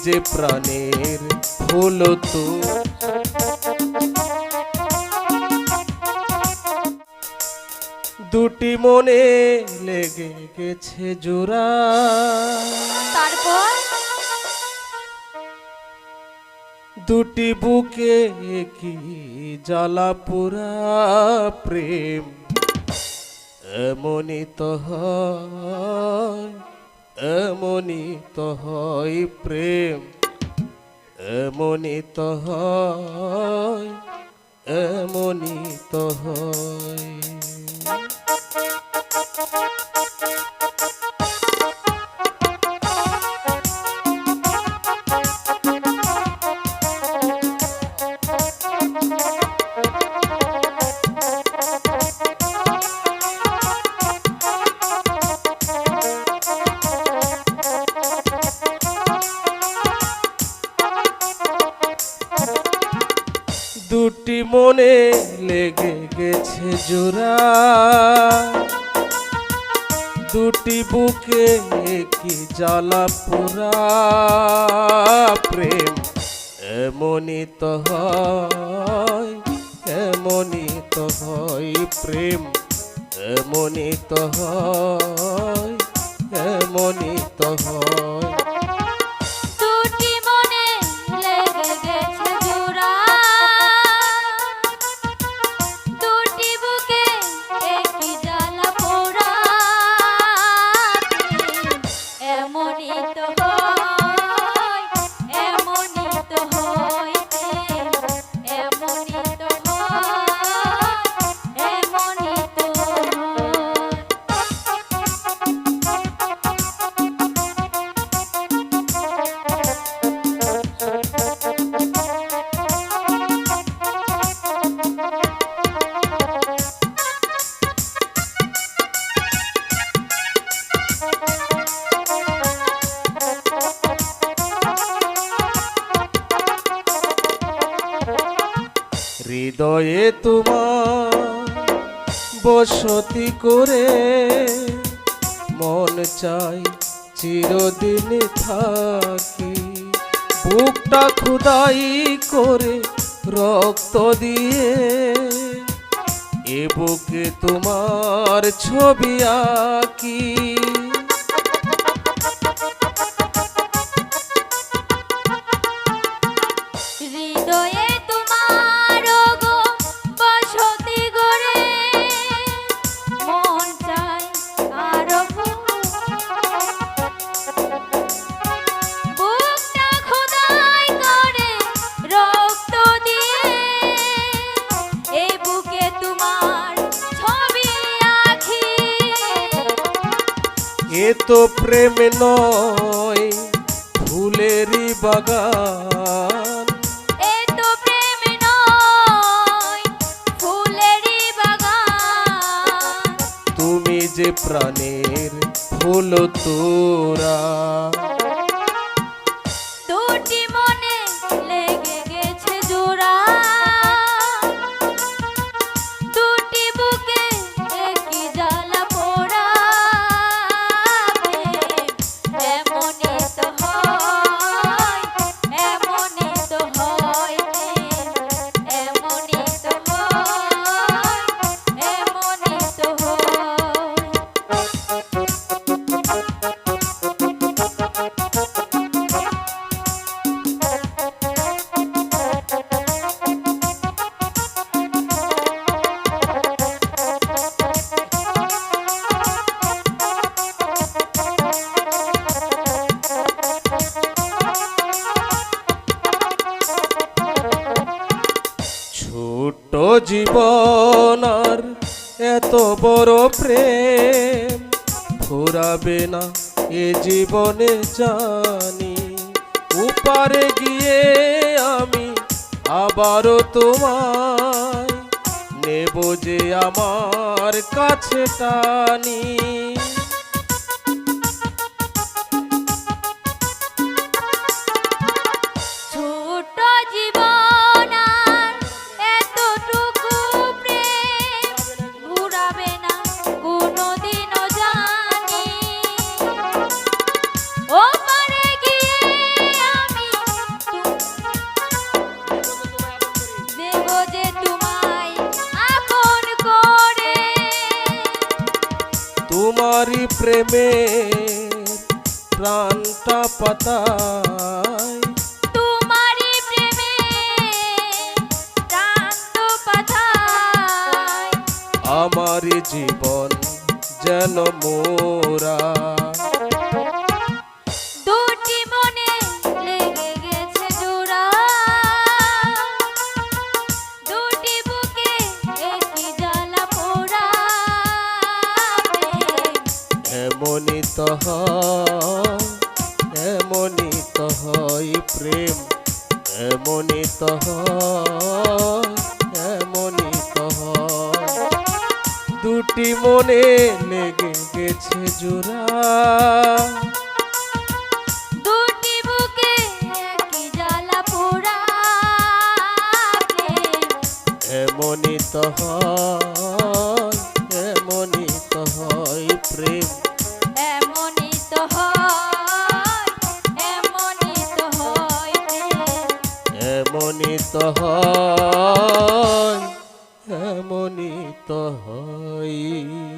যে প্রাণের হলো তো দুটি মনে লেগে গেছে জোড়া। তারপর দুটি বুকে কি জ্বালা পোড়া প্রেম এমনই তো হয়, এমনই তো হয় প্রেম, এমনই তো হয়, এমনই তো হয়। দুটি মনে লেগে গেছে জোড়া, দুটি বুকে কি জ্বালা পোড়া প্রেম এমনই তো হয়, এমনই তো হয় প্রেম, এমনই তো হয়, এমনই তো হয়। দুটি মনে লেগে গেছে জোড়া, দুটি বুকে একই জ্বালা পোড়া এমনই তো হয়, এমনই তো হয়, এমনই তো হয়, এমনই তো হৃদয়ে তোমার বসতি করে মন চাই চিরদিন থাকি, বুকটা খুদাই করে রক্ত দিয়ে এ বুকে তোমার ছবি আঁকি। হৃদয়ে তোমার গো বসতি গড়ে মন চাই আরো বুকটা খোদাই করে রক্ত দিয়ে এই বুকে তোমার ছবি আঁকি। এ তো প্রেম নয় ফুলেরই বাগান, এ তো প্রেম নয় ফুলেরই বাগান, তুমি যে প্রাণের হলো তোরা। দুটি মনে লেগে গেছে জোড়া, দুটি বুকে একই জ্বালা পোড়া এমনই তো হয়, এমনই তো হয়, এমনই তো হয়, এমনই তো হয়। ছোট্ট জীবন আর এত বড় প্রেম ফুরাবে না এ জীবনে জানি, উপারে গিয়ে আমি আবারও তোমায় নেব যে আমার কাছে টানি। ছোট জীবন আর এতটুকু প্রেম ঘুরাবে না কোনোদিনও জানি, ও পারে গিয়ে আমি তোমারই প্রেমে প্রাণটা পাতায়, তোমারই প্রেমে প্রান্ত পাতায়, আমারই জীবন যেন মোরা। দুটি মনে লেগে গেছে জোড়া, দুটি বুকে একই জ্বালা পোড়া। এমনই তো হয়, এমনই তো হয় প্রেম, এমনই তো হয়, এমনই তো হয়। দুটি মনে লেগে গেছে জোড়া, দুটি বুকে একই জ্বালা পোড়া। এমনই তো হয়, এমনই তো হয় প্রেম, এমনই তো হয়, এমনই তো হয় প্রেম। এমনই তো হয়, এমনই তো হয়।